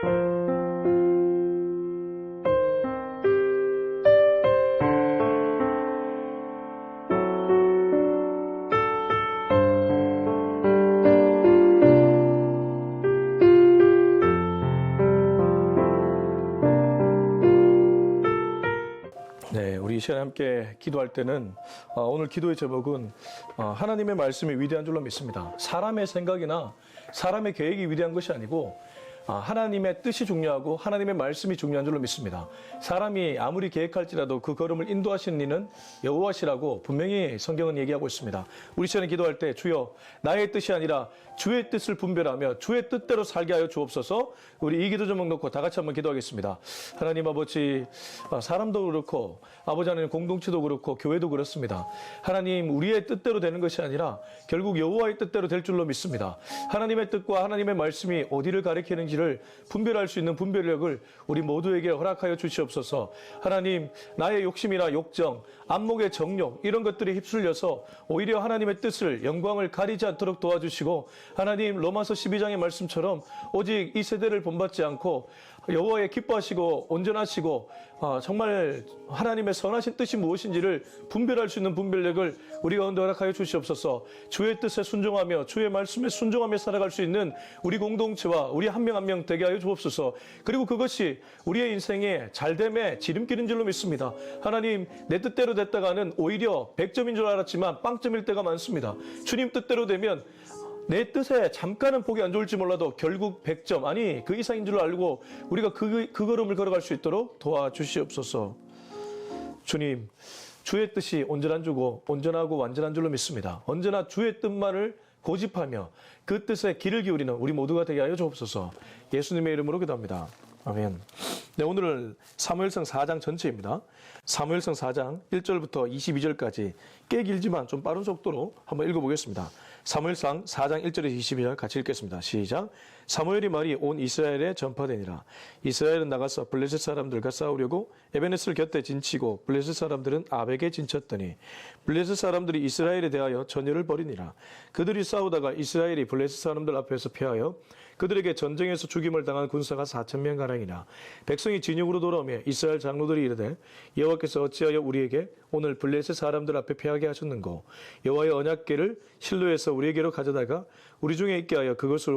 네, 우리 이 시간에 함께 기도할 때는 오늘 기도의 제목은 하나님의 말씀이 위대한 줄로 믿습니다. 사람의 생각이나 사람의 계획이 위대한 것이 아니고 하나님의 뜻이 중요하고 하나님의 말씀이 중요한 줄로 믿습니다. 사람이 아무리 계획할지라도 그 걸음을 인도하시는 이는 여호와시라고 분명히 성경은 얘기하고 있습니다. 우리 시간에 기도할 때 주여 나의 뜻이 아니라 주의 뜻을 분별하며 주의 뜻대로 살게 하여 주옵소서. 우리 이 기도 제목 놓고 다 같이 한번 기도하겠습니다. 하나님 아버지, 사람도 그렇고 아버지 하나님 공동체도 그렇고 교회도 그렇습니다. 하나님 우리의 뜻대로 되는 것이 아니라 결국 여호와의 뜻대로 될 줄로 믿습니다. 하나님의 뜻과 하나님의 말씀이 어디를 가리키는지를 분별할 수 있는 분별력을 우리 모두에게 허락하여 주시옵소서. 하나님 나의 욕심이나 욕정, 안목의 정욕 이런 것들이 휩쓸려서 오히려 하나님의 뜻을 영광을 가리지 않도록 도와주시고 하나님 로마서 12장의 말씀처럼 오직 이 세대를 본받지 않고 여호와의 기뻐하시고 온전하시고 정말 하나님의 선하신 뜻이 무엇인지를 분별할 수 있는 분별력을 우리 가운데 허락하여 주시옵소서. 주의 뜻에 순종하며 주의 말씀에 순종하며 살아갈 수 있는 우리 공동체와 우리 한 명 한 명 되게 하여 주옵소서. 그리고 그것이 우리의 인생의 잘됨의 지름길인 줄로 믿습니다. 하나님 내 뜻대로 됐다가는 오히려 100점인 줄 알았지만 빵점일 때가 많습니다. 주님 뜻대로 되면 내 뜻에 잠깐은 보기 안 좋을지 몰라도 결국 100점 아니 그 이상인 줄 알고 우리가 그 걸음을 걸어갈 수 있도록 도와주시옵소서. 주님 주의 뜻이 온전한 주고 온전하고 완전한 줄로 믿습니다. 언제나 주의 뜻만을 고집하며 그 뜻에 귀를 기울이는 우리 모두가 되게 하여 주옵소서. 예수님의 이름으로 기도합니다. 아멘. 네, 오늘은 사무엘상 4장 전체입니다. 사무엘상 4장 1절부터 22절까지 꽤 길지만 좀 빠른 속도로 한번 읽어보겠습니다. 사무엘상 4장 1절에서 22절 같이 읽겠습니다. 시작. 사무엘이 말이 온 이스라엘에 전파되니라. 이스라엘은 나가서 블레셋 사람들과 싸우려고 에베네스를 곁에 진치고 블레셋 사람들은 아벡에 진쳤더니 블레셋 사람들이 이스라엘에 대하여 전열을 벌이니라. 그들이 싸우다가 이스라엘이 블레셋 사람들 앞에서 패하여 그들에게 전쟁에서 죽임을 당한 군사가 4,000명 가량이라. 백성이 진영으로 돌아오며 이스라엘 장로들이 이르되 여호와께서 어찌하여 우리에게 오늘 블레셋 사람들 앞에 패하게 하셨는고 여호와의 언약궤를 실로에서 우리에게로 가져다가 우리 중에 있게 하여 그것을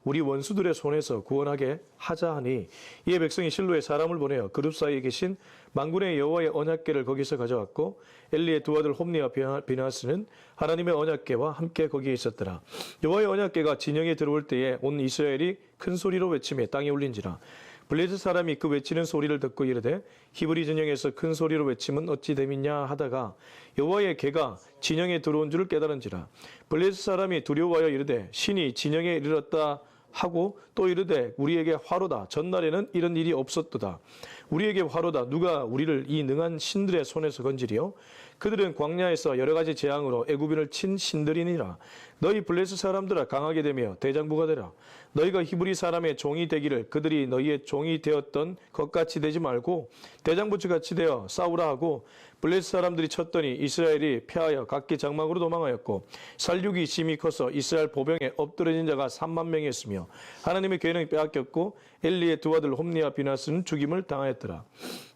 우리 원수들의 손에서 구원하게 하자 하니 이에 백성이 실로에 사람을 보내어 그룹 사이에 계신 만군의 여호와의 언약궤를 거기서 가져왔고 엘리의 두 아들 홈니와 비나스는 하나님의 언약궤와 함께 거기에 있었더라. 여호와의 언약궤가 진영에 들어올 때에 온 이스라엘이 큰 소리로 외치며 땅에 울린지라. 블레셋 사람이 그 외치는 소리를 듣고 이르되 히브리 진영에서 큰 소리로 외침은 어찌 됨이냐 하다가 여호와의 궤가 진영에 들어온 줄을 깨달은지라. 블레셋 사람이 두려워하여 이르되 신이 진영에 이르렀다 하고 또 이르되 우리에게 화로다. 전날에는 이런 일이 없었도다. 우리에게 화로다. 누가 우리를 이 능한 신들의 손에서 건지리요? 그들은 광야에서 여러 가지 재앙으로 애굽인을 친 신들이니라. 너희 블레셋 사람들아 강하게 되며 대장부가 되라. 너희가 히브리 사람의 종이 되기를 그들이 너희의 종이 되었던 것같이 되지 말고 대장부처같이 되어 싸우라 하고 블레셋 사람들이 쳤더니 이스라엘이 패하여 각기 장막으로 도망하였고 살육이 심히 커서 이스라엘 보병에 엎드러진 자가 3만 명이었으며 하나님의 궤는 빼앗겼고 엘리의 두 아들 홈니와 비나스는 죽임을 당하였더라.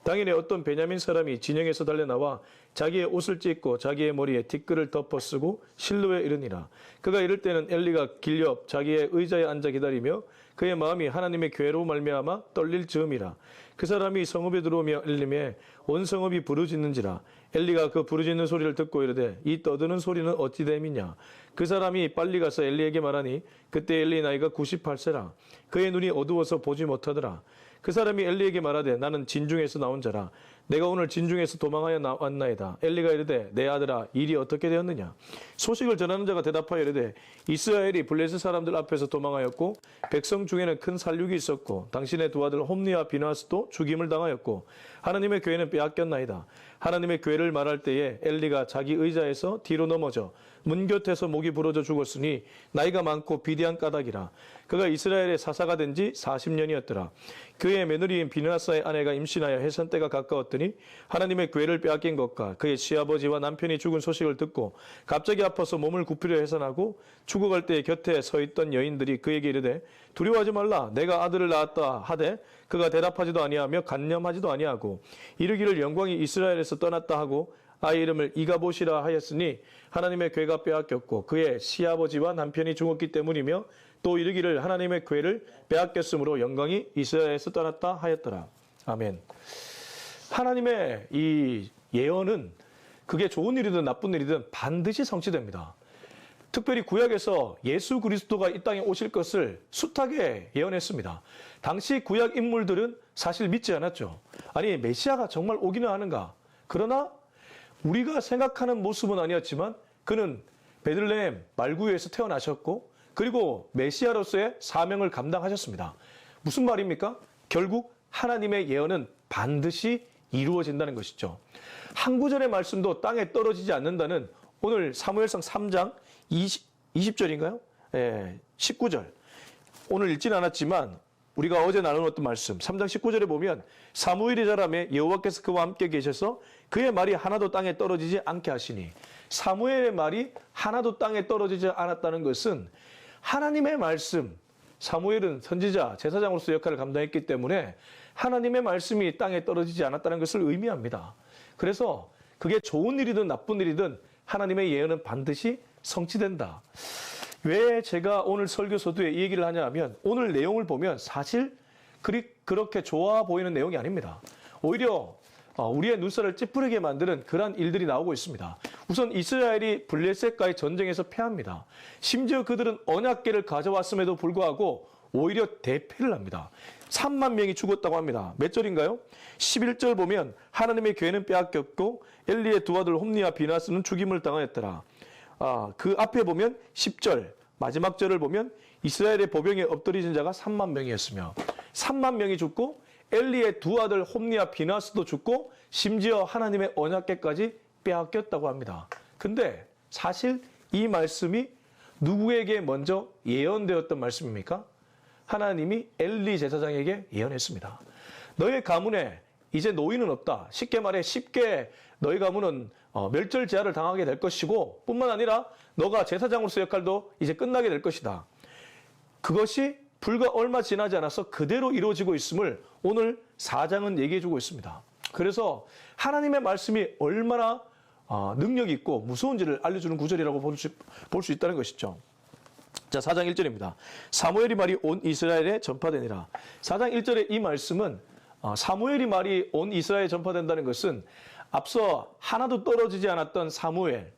당일에 어떤 베냐민 사람이 진영에서 달려나와 자기의 옷을 찢고 자기의 머리에 티끌을 덮어 쓰고 실로에 이르니라. 그가 이를 때는 엘리가 길 옆 자기의 의자에 앉아 기다리며 그의 마음이 하나님의 궤로 말미암아 떨릴 즈음이라. 그 사람이 성읍에 들어오며 엘림에 온 성읍이 부르짖는지라. 엘리가 그 부르짖는 소리를 듣고 이르되 이 떠드는 소리는 어찌 됨이냐. 그 사람이 빨리 가서 엘리에게 말하니 그때 엘리 나이가 98세라. 그의 눈이 어두워서 보지 못하더라. 그 사람이 엘리에게 말하되 나는 진중에서 나온 자라. 내가 오늘 진중에서 도망하여 왔나이다. 엘리가 이르되 내 아들아 일이 어떻게 되었느냐. 소식을 전하는 자가 대답하여 이르되 이스라엘이 블레셋 사람들 앞에서 도망하였고 백성 중에는 큰 살육이 있었고 당신의 두 아들 홈니와 비나스도 죽임을 당하였고 하나님의 궤는 빼앗겼나이다. 하나님의 괴를 말할 때에 엘리가 자기 의자에서 뒤로 넘어져 문 곁에서 목이 부러져 죽었으니 나이가 많고 비대한 까닭이라. 그가 이스라엘의 사사가 된 지 40년이었더라. 그의 며느리인 비느하사의 아내가 임신하여 해산 때가 가까웠더니 하나님의 괴를 빼앗긴 것과 그의 시아버지와 남편이 죽은 소식을 듣고 갑자기 아파서 몸을 굽히려 해산하고 죽어갈 때에 곁에 서 있던 여인들이 그에게 이르되 두려워하지 말라 내가 아들을 낳았다 하되 그가 대답하지도 아니하며 간념하지도 아니하고 이르기를 영광이 이스라엘에서 떠났다 하고 아이 이름을 이가봇이라 하였으니 하나님의 괴가 빼앗겼고 그의 시아버지와 남편이 죽었기 때문이며 또 이르기를 하나님의 괴를 빼앗겼으므로 영광이 이스라엘에서 떠났다 하였더라. 아멘. 하나님의 이 예언은 그게 좋은 일이든 나쁜 일이든 반드시 성취됩니다. 특별히 구약에서 예수 그리스도가 이 땅에 오실 것을 숱하게 예언했습니다. 당시 구약 인물들은 사실 믿지 않았죠. 아니 메시아가 정말 오기는 하는가? 그러나 우리가 생각하는 모습은 아니었지만 그는 베들레헴 말구유에서 태어나셨고 그리고 메시아로서의 사명을 감당하셨습니다. 무슨 말입니까? 결국 하나님의 예언은 반드시 이루어진다는 것이죠. 한 구절의 말씀도 땅에 떨어지지 않는다는 오늘 사무엘상 3장 20절인가요? 19절. 오늘 읽지는 않았지만 우리가 어제 나누었던 말씀 3장 19절에 보면 사무엘이 자라매 여호와께서 그와 함께 계셔서 그의 말이 하나도 땅에 떨어지지 않게 하시니 사무엘의 말이 하나도 땅에 떨어지지 않았다는 것은 하나님의 말씀, 사무엘은 선지자, 제사장으로서 역할을 감당했기 때문에 하나님의 말씀이 땅에 떨어지지 않았다는 것을 의미합니다. 그래서 그게 좋은 일이든 나쁜 일이든 하나님의 예언은 반드시 성취된다. 왜 제가 오늘 설교서두에 이 얘기를 하냐 하면 오늘 내용을 보면 사실 그렇게 좋아 보이는 내용이 아닙니다. 오히려 우리의 눈살을 찌푸리게 만드는 그러한 일들이 나오고 있습니다. 우선 이스라엘이 블레셋과의 전쟁에서 패합니다. 심지어 그들은 언약궤를 가져왔음에도 불구하고 오히려 대패를 합니다. 3만 명이 죽었다고 합니다. 몇 절인가요? 11절 보면 하나님의 궤는 빼앗겼고 엘리의 두 아들 홈니와 비나스는 죽임을 당하였더라. 그 앞에 보면 10절 마지막 절을 보면 이스라엘의 보병에 엎드리진 자가 3만 명이었으며 3만 명이 죽고 엘리의 두 아들 홈니와 비나스도 죽고 심지어 하나님의 언약궤까지 빼앗겼다고 합니다. 근데 사실 이 말씀이 누구에게 먼저 예언되었던 말씀입니까? 하나님이 엘리 제사장에게 예언했습니다. 너의 가문에 이제 노인은 없다. 쉽게 말해 쉽게 너희 가문은 멸절제하를 당하게 될 것이고 뿐만 아니라 너가 제사장으로서 역할도 이제 끝나게 될 것이다. 그것이 불과 얼마 지나지 않아서 그대로 이루어지고 있음을 오늘 4장은 얘기해주고 있습니다. 그래서 하나님의 말씀이 얼마나 능력 있고 무서운지를 알려주는 구절이라고 볼 수 있다는 것이죠. 자, 4장 1절입니다. 사무엘이 말이 온 이스라엘에 전파되니라. 4장 1절의 이 말씀은 사무엘이 말이 온 이스라엘에 전파된다는 것은 앞서 하나도 떨어지지 않았던 사무엘,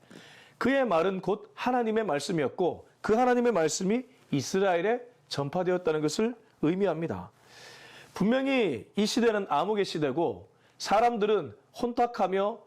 그의 말은 곧 하나님의 말씀이었고 그 하나님의 말씀이 이스라엘에 전파되었다는 것을 의미합니다. 분명히 이 시대는 암흑의 시대고 사람들은 혼탁하며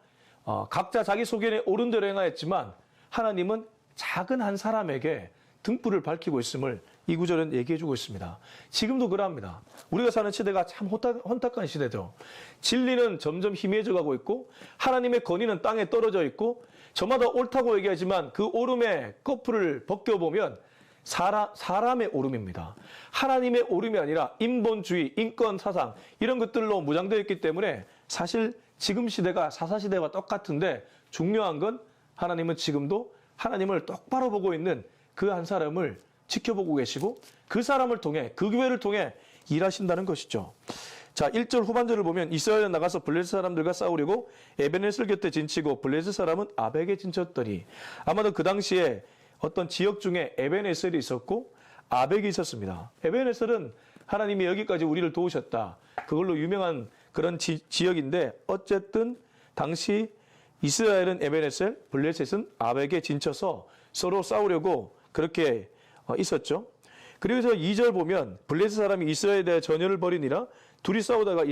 각자 자기 소견에 옳은 대로 행하였지만 하나님은 작은 한 사람에게 등불을 밝히고 있음을 이 구절은 얘기해주고 있습니다. 지금도 그러합니다. 우리가 사는 시대가 참 혼탁한 시대죠. 진리는 점점 희미해져 가고 있고 하나님의 권위는 땅에 떨어져 있고 저마다 옳다고 얘기하지만 그 옳음의 커플을 벗겨보면 사람의 옳음입니다. 하나님의 옳음이 아니라 인본주의, 인권 사상 이런 것들로 무장되어 있기 때문에 사실 지금 시대가 사사시대와 똑같은데 중요한 건 하나님은 지금도 하나님을 똑바로 보고 있는 그 한 사람을 지켜보고 계시고 그 사람을 통해 그 교회를 통해 일하신다는 것이죠. 자, 1절 후반절을 보면 이스라엘은 나가서 블레셋 사람들과 싸우려고 에베네셀 곁에 진치고 블레셋 사람은 아벡에 진쳤더니 아마도 그 당시에 어떤 지역 중에 에베네셀이 있었고 아벡이 있었습니다. 에베네셀은 하나님이 여기까지 우리를 도우셨다. 그걸로 유명한 그런 지역인데 어쨌든 당시 이스라엘은 에베네셀, 블레셋은 아벡에 진쳐서 서로 싸우려고 그렇게 있었죠. 그래서 2절 보면 블레셋 사람이 이스라엘에 대해 전열을 벌이니라 둘이 싸우다가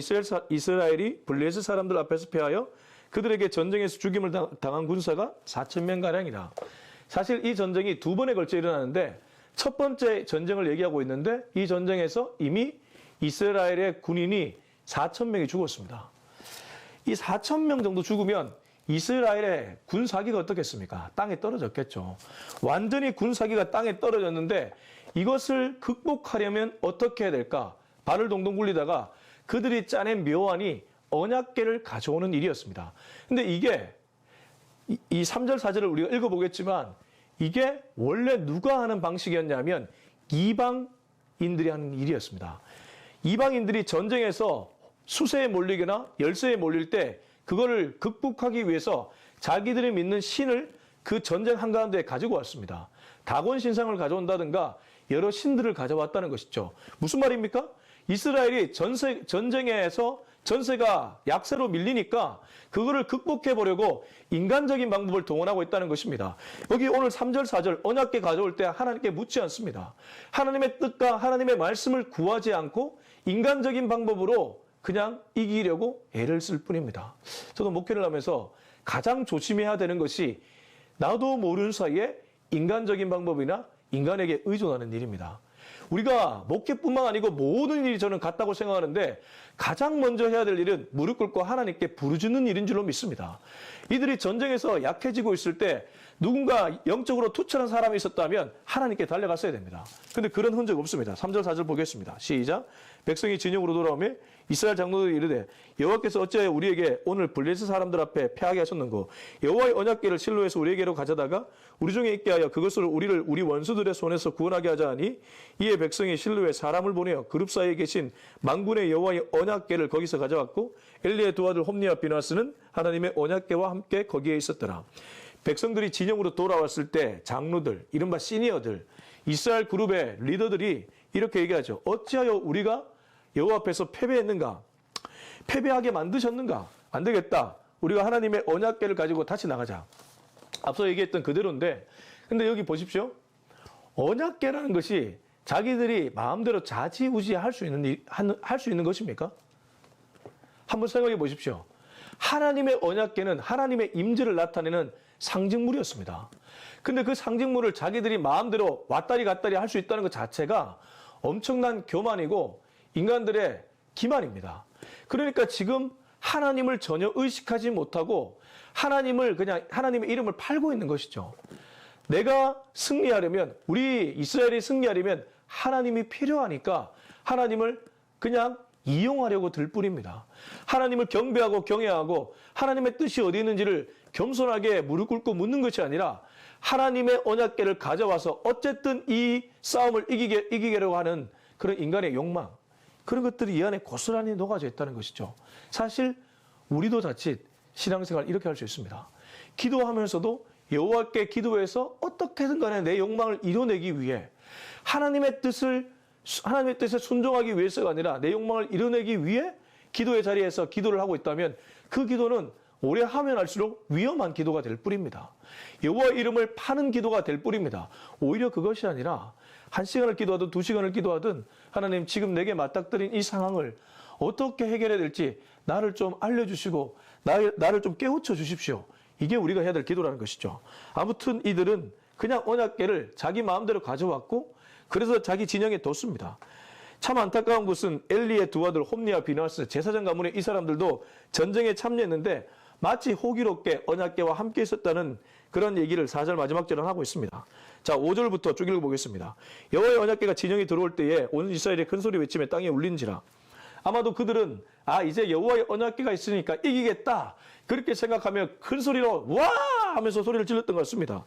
이스라엘이 블레셋 사람들 앞에서 패하여 그들에게 전쟁에서 죽임을 당한 군사가 4,000명가량이다. 사실 이 전쟁이 두 번에 걸쳐 일어나는데 첫 번째 전쟁을 얘기하고 있는데 이 전쟁에서 이미 이스라엘의 군인이 4,000명이 죽었습니다. 이 4천 명 정도 죽으면 이스라엘의 군 사기가 어떻겠습니까? 땅에 떨어졌겠죠. 완전히 군 사기가 땅에 떨어졌는데 이것을 극복하려면 어떻게 해야 될까? 발을 동동 굴리다가 그들이 짜낸 묘안이 언약궤를 가져오는 일이었습니다. 근데 이게 이 3절 4절을 우리가 읽어보겠지만 이게 원래 누가 하는 방식이었냐면 이방인들이 하는 일이었습니다. 이방인들이 전쟁에서 수세에 몰리거나 열세에 몰릴 때 그거를 극복하기 위해서 자기들이 믿는 신을 그 전쟁 한가운데 가지고 왔습니다. 다곤 신상을 가져온다든가 여러 신들을 가져왔다는 것이죠. 무슨 말입니까? 이스라엘이 전쟁에서 전세가 약세로 밀리니까 그거를 극복해 보려고 인간적인 방법을 동원하고 있다는 것입니다. 여기 오늘 3절 4절 언약궤 가져올 때 하나님께 묻지 않습니다. 하나님의 뜻과 하나님의 말씀을 구하지 않고 인간적인 방법으로 그냥 이기려고 애를 쓸 뿐입니다. 저도 목회를 하면서 가장 조심해야 되는 것이 나도 모르는 사이에 인간적인 방법이나 인간에게 의존하는 일입니다. 우리가 목회뿐만 아니고 모든 일이 저는 같다고 생각하는데 가장 먼저 해야 될 일은 무릎 꿇고 하나님께 부르짖는 일인 줄로 믿습니다. 이들이 전쟁에서 약해지고 있을 때 누군가 영적으로 투철한 사람이 있었다면 하나님께 달려갔어야 됩니다. 근데 그런 흔적 없습니다. 3절 4절 보겠습니다. 시작. 백성이 진영으로 돌아오며 이스라엘 장로들이 이르되 여호와께서 어찌하여 우리에게 오늘 블레셋 사람들 앞에 패하게 하셨는고 여호와의 언약궤를 실로에서 우리에게로 가져다가 우리 중에 있게 하여 그것을 우리 원수들의 손에서 구원하게 하자 하니 이에 백성이 실로에 사람을 보내어 그룹 사이에 계신 만군의 여호와의 언약궤를 거기서 가져왔고 엘리의 두 아들 홈니와 비나스는 하나님의 언약궤와 함께 거기에 있었더라. 백성들이 진영으로 돌아왔을 때 장로들, 이른바 시니어들, 이스라엘 그룹의 리더들이 이렇게 얘기하죠. 어찌하여 우리가 여호와 앞에서 패배했는가? 패배하게 만드셨는가? 안 되겠다. 우리가 하나님의 언약궤를 가지고 다시 나가자. 앞서 얘기했던 그대로인데, 근데 여기 보십시오. 언약궤라는 것이 자기들이 마음대로 자지우지 할 수 있는 것입니까? 한번 생각해 보십시오. 하나님의 언약궤는 하나님의 임재를 나타내는 상징물이었습니다. 근데 그 상징물을 자기들이 마음대로 왔다리 갔다리 할 수 있다는 것 자체가 엄청난 교만이고 인간들의 기만입니다. 그러니까 지금 하나님을 전혀 의식하지 못하고 하나님을 그냥 하나님의 이름을 팔고 있는 것이죠. 내가 승리하려면 우리 이스라엘이 승리하려면 하나님이 필요하니까 하나님을 그냥 이용하려고 들 뿐입니다. 하나님을 경배하고 경외하고 하나님의 뜻이 어디 있는지를 겸손하게 무릎 꿇고 묻는 것이 아니라 하나님의 언약궤를 가져와서 어쨌든 이 싸움을 이기려고 하는 그런 인간의 욕망, 그런 것들이 이 안에 고스란히 녹아져 있다는 것이죠. 사실 우리도 자칫 신앙생활 이렇게 할 수 있습니다. 기도하면서도 여호와께 기도해서 어떻게든 간에 내 욕망을 이뤄내기 위해 하나님의 뜻에 순종하기 위해서가 아니라 내 욕망을 이뤄내기 위해 기도의 자리에서 기도를 하고 있다면 그 기도는 오래 하면 할수록 위험한 기도가 될 뿐입니다. 여호와 이름을 파는 기도가 될 뿐입니다. 오히려 그것이 아니라 1시간을 기도하든 2시간을 기도하든 하나님 지금 내게 맞닥뜨린 이 상황을 어떻게 해결해야 될지 나를 좀 알려주시고 나를 좀 깨우쳐 주십시오. 이게 우리가 해야 될 기도라는 것이죠. 아무튼 이들은 그냥 언약궤를 자기 마음대로 가져왔고 그래서 자기 진영에 뒀습니다. 참 안타까운 것은 엘리의 두 아들 홈니와 비나스 제사장 가문의 이 사람들도 전쟁에 참여했는데 마치 호기롭게 언약궤와 함께 있었다는 그런 얘기를 4절 마지막 절은 하고 있습니다. 자, 5절부터 쭉 읽어보겠습니다. 여호와의 언약궤가 진영에 들어올 때에 온 이스라엘의 큰 소리 외침에 땅에 울린지라. 아마도 그들은 이제 여호와의 언약궤가 있으니까 이기겠다 그렇게 생각하며 큰 소리로 와 하면서 소리를 질렀던 것 같습니다.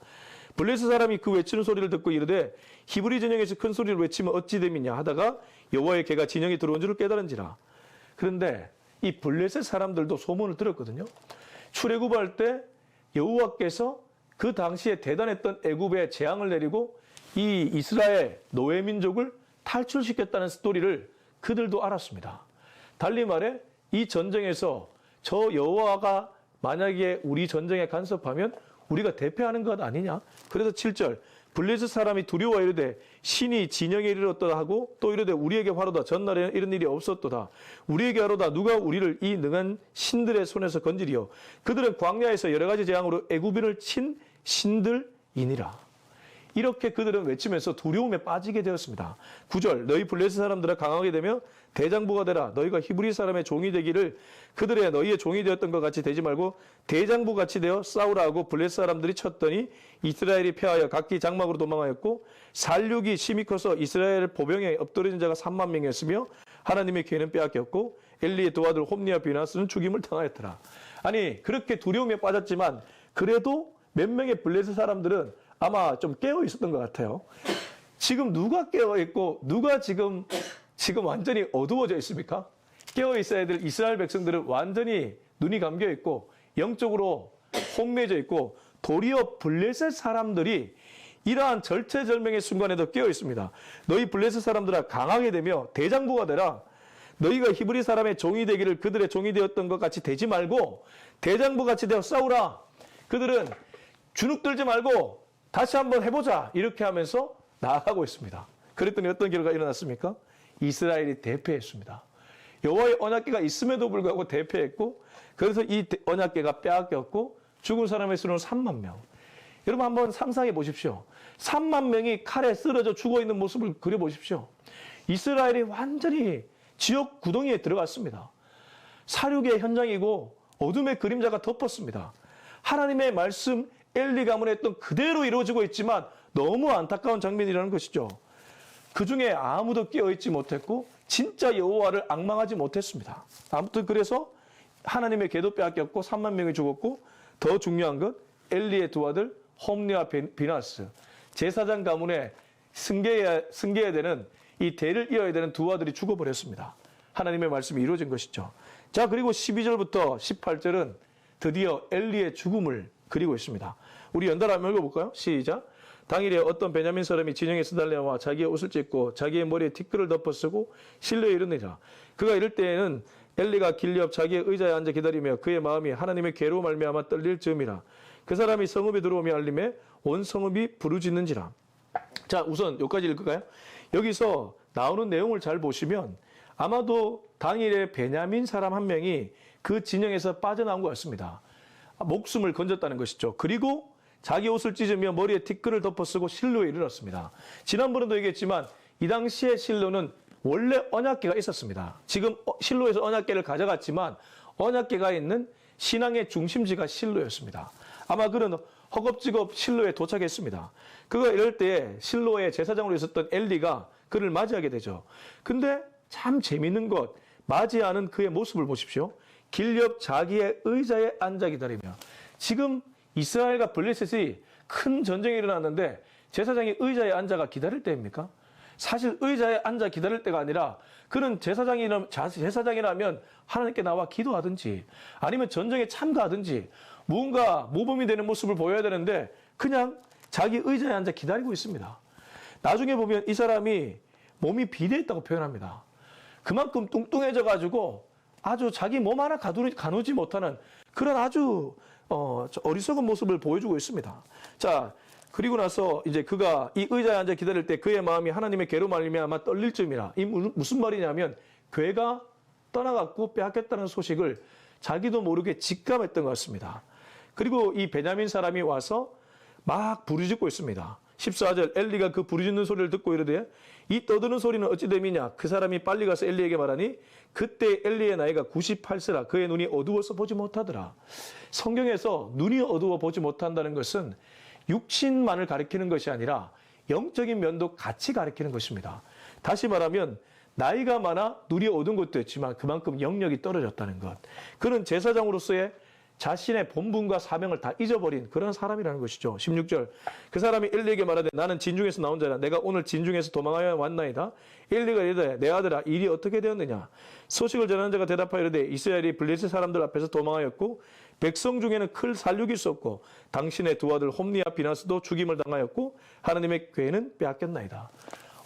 블레셋 사람이 그 외치는 소리를 듣고 이르되 히브리 진영에서 큰 소리를 외치면 어찌 됨이냐 하다가 여호와의 궤가 진영에 들어온 줄을 깨달은지라. 그런데 이 블레셋 사람들도 소문을 들었거든요. 출애굽할 때 여호와께서 그 당시에 대단했던 애굽에 재앙을 내리고 이 이스라엘 노예 민족을 탈출시켰다는 스토리를 그들도 알았습니다. 달리 말해 이 전쟁에서 저 여호와가 만약에 우리 전쟁에 간섭하면 우리가 대패하는 것 아니냐? 그래서 7절 블레셋 사람이 두려워 이르되 신이 진영에 이르렀도다 하고 또 이르되 우리에게 화로다 전날에는 이런 일이 없었도다. 우리에게 화로다 누가 우리를 이 능한 신들의 손에서 건지리요. 그들은 광야에서 여러 가지 재앙으로 애굽인을 친 신들이니라. 이렇게 그들은 외치면서 두려움에 빠지게 되었습니다. 9절 너희 블레셋 사람들아 강하게 되며 대장부가 되라. 너희가 히브리 사람의 종이 되기를 그들의 너희의 종이 되었던 것 같이 되지 말고 대장부 같이 되어 싸우라 하고 블레셋 사람들이 쳤더니 이스라엘이 패하여 각기 장막으로 도망하였고 살육이 심히 커서 이스라엘 보병에 엎드려진 자가 3만 명이었으며 하나님의 기회는 빼앗겼고 엘리의 두 아들 홈니와 비나스는 죽임을 당하였더라. 아니 그렇게 두려움에 빠졌지만 그래도 몇 명의 블레셋 사람들은 아마 좀 깨어 있었던 것 같아요. 지금 누가 깨어 있고 누가 지금 완전히 어두워져 있습니까? 깨어 있어야 될 이스라엘 백성들은 완전히 눈이 감겨 있고 영적으로 혼미해져 있고 도리어 블레셋 사람들이 이러한 절체절명의 순간에도 깨어 있습니다. 너희 블레셋 사람들아 강하게 되며 대장부가 되라. 너희가 히브리 사람의 종이 되기를 그들의 종이 되었던 것 같이 되지 말고 대장부 같이 되어 싸우라. 그들은 주눅들지 말고 다시 한번 해보자. 이렇게 하면서 나아가고 있습니다. 그랬더니 어떤 결과가 일어났습니까? 이스라엘이 대패했습니다. 여호와의 언약궤가 있음에도 불구하고 대패했고 그래서 이 언약궤가 빼앗겼고 죽은 사람의 수는 3만 명. 여러분 한번 상상해 보십시오. 3만 명이 칼에 쓰러져 죽어 있는 모습을 그려보십시오. 이스라엘이 완전히 지옥 구덩이에 들어갔습니다. 사륙의 현장이고 어둠의 그림자가 덮었습니다. 하나님의 말씀 엘리 가문에 했던 그대로 이루어지고 있지만 너무 안타까운 장면이라는 것이죠. 그 중에 아무도 깨어있지 못했고 진짜 여호와를 앙망하지 못했습니다. 아무튼 그래서 하나님의 계도 빼앗겼고 3만 명이 죽었고 더 중요한 건 엘리의 두 아들 홈리와 비나스 제사장 가문에 승계해야 되는 이 대를 이어야 되는 두 아들이 죽어버렸습니다. 하나님의 말씀이 이루어진 것이죠. 자 그리고 12절부터 18절은 드디어 엘리의 죽음을 그리고 있습니다. 우리 연달아 한번 읽어볼까요? 시작. 당일에 어떤 베냐민 사람이 진영에서 달려와 자기의 옷을 찢고 자기의 머리에 티끌을 덮어쓰고 실로에 이르니라. 그가 이럴 때에는 엘리가 길리 옆 자기의 의자에 앉아 기다리며 그의 마음이 하나님의 괴로 말미암아 떨릴 즈음이라. 그 사람이 성읍에 들어오며 알림에 온 성읍이 부르짖는지라. 자 우선 여기까지 읽을까요? 여기서 나오는 내용을 잘 보시면 아마도 당일에 베냐민 사람 한 명이 그 진영에서 빠져나온 것 같습니다. 목숨을 건졌다는 것이죠. 그리고 자기 옷을 찢으며 머리에 티끌을 덮어쓰고 실로에 이르렀습니다. 지난번에도 얘기했지만 이 당시에 실로는 원래 언약궤가 있었습니다. 지금 실로에서 언약궤를 가져갔지만 언약궤가 있는 신앙의 중심지가 실로였습니다. 아마 그는 허겁지겁 실로에 도착했습니다. 그가 이럴 때에 실로의 제사장으로 있었던 엘리가 그를 맞이하게 되죠. 근데 참 재밌는 것, 맞이하는 그의 모습을 보십시오. 길 옆 자기의 의자에 앉아 기다리며 지금 이스라엘과 블레셋이 큰 전쟁이 일어났는데 제사장이 의자에 앉아가 기다릴 때입니까? 사실 의자에 앉아 기다릴 때가 아니라 그는 제사장이라면 하나님께 나와 기도하든지 아니면 전쟁에 참가하든지 무언가 모범이 되는 모습을 보여야 되는데 그냥 자기 의자에 앉아 기다리고 있습니다. 나중에 보면 이 사람이 몸이 비대했다고 표현합니다. 그만큼 뚱뚱해져 가지고 아주 자기 몸 하나 가누지 못하는 그런 아주 어리석은 모습을 보여주고 있습니다. 자, 그리고 나서 이제 그가 이 의자에 앉아 기다릴 때 그의 마음이 하나님의 괴로 말미암아 떨릴 쯤이라. 이 무슨 말이냐면 괴가 떠나갔고 빼앗겼다는 소식을 자기도 모르게 직감했던 것 같습니다. 그리고 이 베냐민 사람이 와서 막 부르짖고 있습니다. 14절 엘리가 그 부르짖는 소리를 듣고 이르되 이 떠드는 소리는 어찌 됨이냐. 그 사람이 빨리 가서 엘리에게 말하니 그때 엘리의 나이가 98세라 그의 눈이 어두워서 보지 못하더라. 성경에서 눈이 어두워 보지 못한다는 것은 육신만을 가리키는 것이 아니라 영적인 면도 같이 가리키는 것입니다. 다시 말하면 나이가 많아 눈이 어두운 것도 있지만 그만큼 영역이 떨어졌다는 것. 그는 제사장으로서의 자신의 본분과 사명을 다 잊어버린 그런 사람이라는 것이죠. 16절 그 사람이 엘리에게 말하되 나는 진중에서 나온 자라. 내가 오늘 진중에서 도망하여 왔나이다. 엘리가 이르되 내 아들아 일이 어떻게 되었느냐. 소식을 전하는 자가 대답하여 이르되 이스라엘이 블레셋 사람들 앞에서 도망하였고 백성 중에는 큰 살육이 있었고 당신의 두 아들 홈리와 비나스도 죽임을 당하였고 하나님의 궤는 빼앗겼나이다.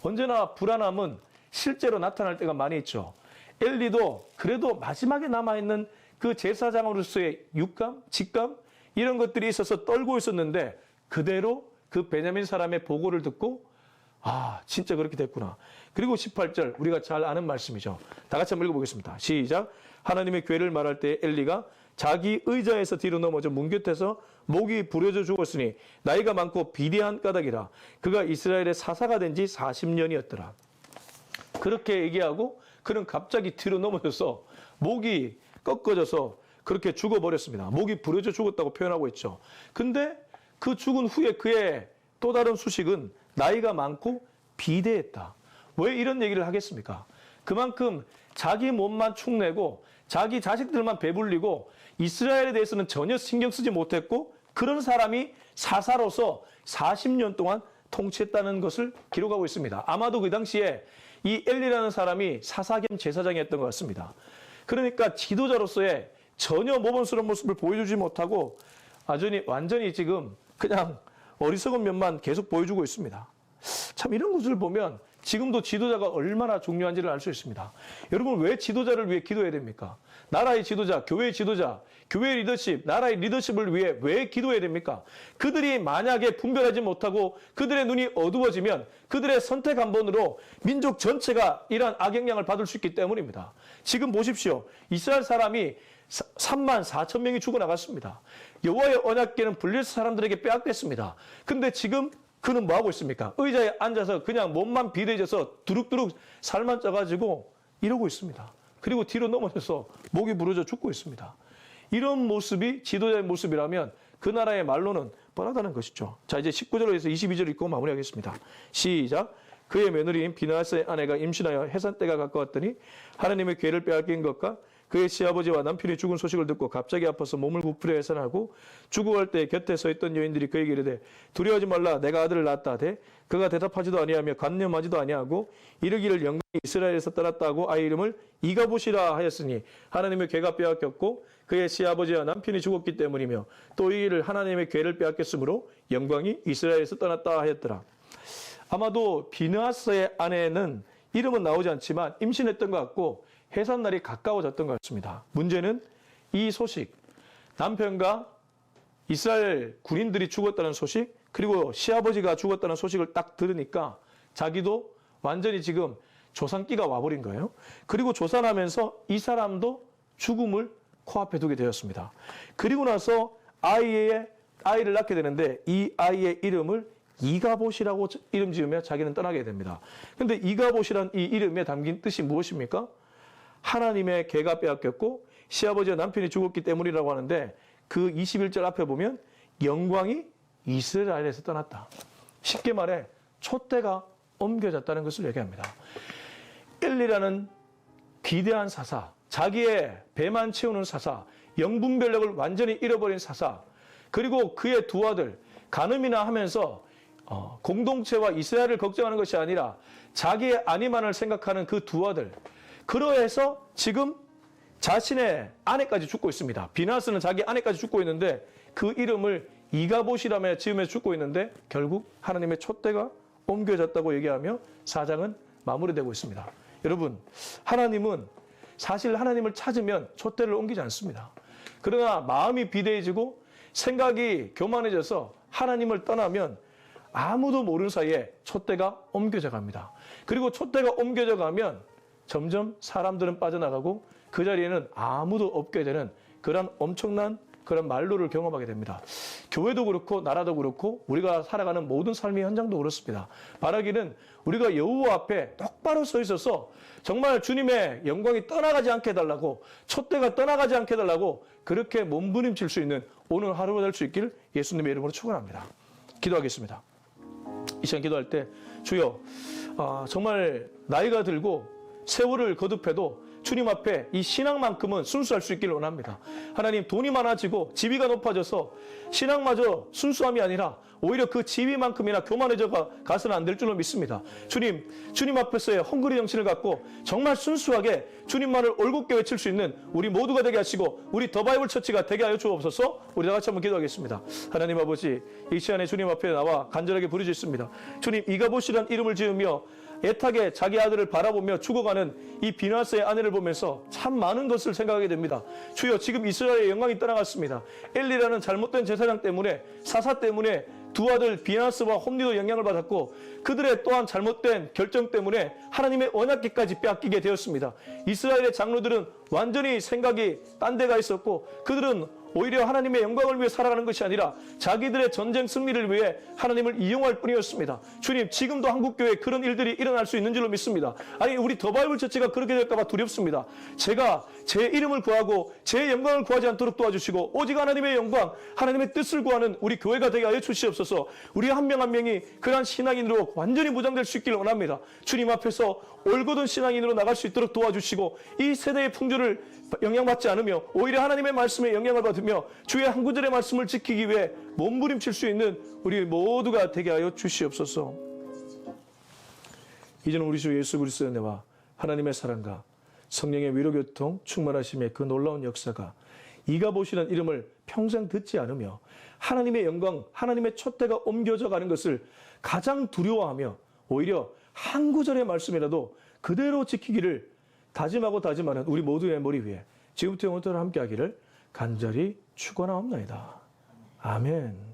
언제나 불안함은 실제로 나타날 때가 많이 있죠. 엘리도 그래도 마지막에 남아있는 그 제사장으로서의 육감, 직감 이런 것들이 있어서 떨고 있었는데 그대로 그 베냐민 사람의 보고를 듣고 아 진짜 그렇게 됐구나. 그리고 18절 우리가 잘 아는 말씀이죠. 다 같이 한번 읽어보겠습니다. 시작. 하나님의 궤를 말할 때 엘리가 자기 의자에서 뒤로 넘어져 문 곁에서 목이 부러져 죽었으니 나이가 많고 비대한 까닭이라. 그가 이스라엘의 사사가 된 지 40년이었더라. 그렇게 얘기하고 그는 갑자기 뒤로 넘어져서 목이 꺾어져서 그렇게 죽어버렸습니다. 목이 부러져 죽었다고 표현하고 있죠. 근데 그 죽은 후에 그의 또 다른 수식은 나이가 많고 비대했다. 왜 이런 얘기를 하겠습니까? 그만큼 자기 몸만 축내고 자기 자식들만 배불리고 이스라엘에 대해서는 전혀 신경 쓰지 못했고 그런 사람이 사사로서 40년 동안 통치했다는 것을 기록하고 있습니다. 아마도 그 당시에 이 엘리라는 사람이 사사 겸 제사장이었던 것 같습니다. 그러니까 지도자로서의 전혀 모범스러운 모습을 보여주지 못하고 완전히 지금 그냥 어리석은 면만 계속 보여주고 있습니다. 참 이런 것을 보면 지금도 지도자가 얼마나 중요한지를 알 수 있습니다. 여러분 왜 지도자를 위해 기도해야 됩니까? 나라의 지도자, 교회의 지도자, 교회의 리더십, 나라의 리더십을 위해 왜 기도해야 됩니까? 그들이 만약에 분별하지 못하고 그들의 눈이 어두워지면 그들의 선택 한 번으로 민족 전체가 이러한 악영향을 받을 수 있기 때문입니다. 지금 보십시오. 이스라엘 사람이 3만 4천 명이 죽어나갔습니다. 여호와의 언약궤는 블레셋 사람들에게 빼앗겼습니다. 근데 지금 그는 뭐 하고 있습니까? 의자에 앉아서 그냥 몸만 비대해져서 두룩두룩 살만 쪄가지고 이러고 있습니다. 그리고 뒤로 넘어져서 목이 부러져 죽고 있습니다. 이런 모습이 지도자의 모습이라면 그 나라의 말로는 뻔하다는 것이죠. 자, 이제 19절로 해서 22절 읽고 마무리하겠습니다. 시작. 그의 며느리인 비나하스의 아내가 임신하여 해산 때가 가까웠더니 하나님의 궤를 빼앗긴 것과 그의 시아버지와 남편이 죽은 소식을 듣고 갑자기 아파서 몸을 부풀려 해산하고 죽어갈 때 곁에 서 있던 여인들이 그에게 이르되 두려워하지 말라 내가 아들을 낳았다 하되 그가 대답하지도 아니하며 관념하지도 아니하고 이르기를 영광이 이스라엘에서 떠났다 하고 아이 이름을 이가봇이라 하였으니 하나님의 궤가 빼앗겼고 그의 시아버지와 남편이 죽었기 때문이며 또 이 일을 하나님의 궤를 빼앗겼으므로 영광이 이스라엘에서 떠났다 하였더라. 아마도 비느하스의 아내는 이름은 나오지 않지만 임신했던 것 같고 해산날이 가까워졌던 것 같습니다. 문제는 이 소식, 남편과 이스라엘 군인들이 죽었다는 소식, 그리고 시아버지가 죽었다는 소식을 딱 들으니까 자기도 완전히 지금 조산기가 와버린 거예요. 그리고 조산하면서 이 사람도 죽음을 코앞에 두게 되었습니다. 그리고 나서 아이를 낳게 되는데 이 아이의 이름을 이가봇이라고 이름 지으며 자기는 떠나게 됩니다. 근데 이가봇이란 이 이름에 담긴 뜻이 무엇입니까? 하나님의 궤가 빼앗겼고 시아버지와 남편이 죽었기 때문이라고 하는데 그 21절 앞에 보면 영광이 이스라엘에서 떠났다. 쉽게 말해 촛대가 옮겨졌다는 것을 얘기합니다. 엘리라는 비대한 사사, 자기의 배만 채우는 사사, 영분별력을 완전히 잃어버린 사사, 그리고 그의 두 아들 간음이나 하면서 공동체와 이스라엘을 걱정하는 것이 아니라 자기의 안위만을 생각하는 그 두 아들, 그러해서 지금 자신의 아내까지 죽고 있습니다. 비나스는 자기 아내까지 죽고 있는데 그 이름을 이가봇이라며 지으면서 죽고 있는데 결국 하나님의 촛대가 옮겨졌다고 얘기하며 사장은 마무리되고 있습니다. 여러분, 하나님은 사실 하나님을 찾으면 촛대를 옮기지 않습니다. 그러나 마음이 비대해지고 생각이 교만해져서 하나님을 떠나면 아무도 모르는 사이에 촛대가 옮겨져 갑니다. 그리고 촛대가 옮겨져 가면 점점 사람들은 빠져나가고 그 자리에는 아무도 없게 되는 그런 엄청난 그런 말로를 경험하게 됩니다. 교회도 그렇고 나라도 그렇고 우리가 살아가는 모든 삶의 현장도 그렇습니다. 바라기는 우리가 여호와 앞에 똑바로 서 있어서 정말 주님의 영광이 떠나가지 않게 해달라고, 촛대가 떠나가지 않게 해달라고 그렇게 몸부림칠 수 있는 오늘 하루가 될 수 있기를 예수님의 이름으로 축원합니다. 기도하겠습니다. 이 시간 기도할 때 주여, 정말 나이가 들고 세월을 거듭해도 주님 앞에 이 신앙만큼은 순수할 수 있기를 원합니다. 하나님, 돈이 많아지고 지위가 높아져서 신앙마저 순수함이 아니라 오히려 그 지위만큼이나 교만해져 가서는 안 될 줄로 믿습니다. 주님 앞에서의 헝그리 정신을 갖고 정말 순수하게 주님만을 올곧게 외칠 수 있는 우리 모두가 되게 하시고 우리 더 바이블 처치가 되게 하여 주옵소서. 우리 다 같이 한번 기도하겠습니다. 하나님 아버지, 이 시간에 주님 앞에 나와 간절하게 부르짖습니다. 주님, 이가봇이란 이름을 지으며 애타게 자기 아들을 바라보며 죽어가는 이 비나스의 아내를 보면서 참 많은 것을 생각하게 됩니다. 주여, 지금 이스라엘의 영광이 떠나갔습니다. 엘리라는 잘못된 제사장 때문에, 사사 때문에 두 아들 비나스와 홈리도 영향을 받았고 그들의 또한 잘못된 결정 때문에 하나님의 언약궤까지 빼앗기게 되었습니다. 이스라엘의 장로들은 완전히 생각이 딴 데가 있었고 그들은 오히려 하나님의 영광을 위해 살아가는 것이 아니라 자기들의 전쟁 승리를 위해 하나님을 이용할 뿐이었습니다. 주님, 지금도 한국교회에 그런 일들이 일어날 수 있는 줄로 믿습니다. 아니, 우리 더바이블 처치가 그렇게 될까 봐 두렵습니다. 제가 제 이름을 구하고 제 영광을 구하지 않도록 도와주시고 오직 하나님의 영광, 하나님의 뜻을 구하는 우리 교회가 되게 하여 주시옵소서. 우리 한 명 한 명이 그러한 신앙인으로 완전히 무장될 수 있기를 원합니다. 주님 앞에서 올곧은 신앙인으로 나갈 수 있도록 도와주시고 이 세대의 풍조를 영향받지 않으며 오히려 하나님의 말씀에 영향을 받으며 주의 한 구절의 말씀을 지키기 위해 몸부림칠 수 있는 우리 모두가 되게 하여 주시옵소서. 이제는 우리 주 예수 그리스도의 은혜와 하나님의 사랑과 성령의 위로교통 충만하심의 그 놀라운 역사가 이가봇이라는 이름을 평생 듣지 않으며 하나님의 영광, 하나님의 촛대가 옮겨져 가는 것을 가장 두려워하며 오히려 한 구절의 말씀이라도 그대로 지키기를 다짐하고 다짐하는 우리 모두의 머리 위에 지금부터 영원토록 함께 하기를 간절히 축원하옵나이다. 아멘.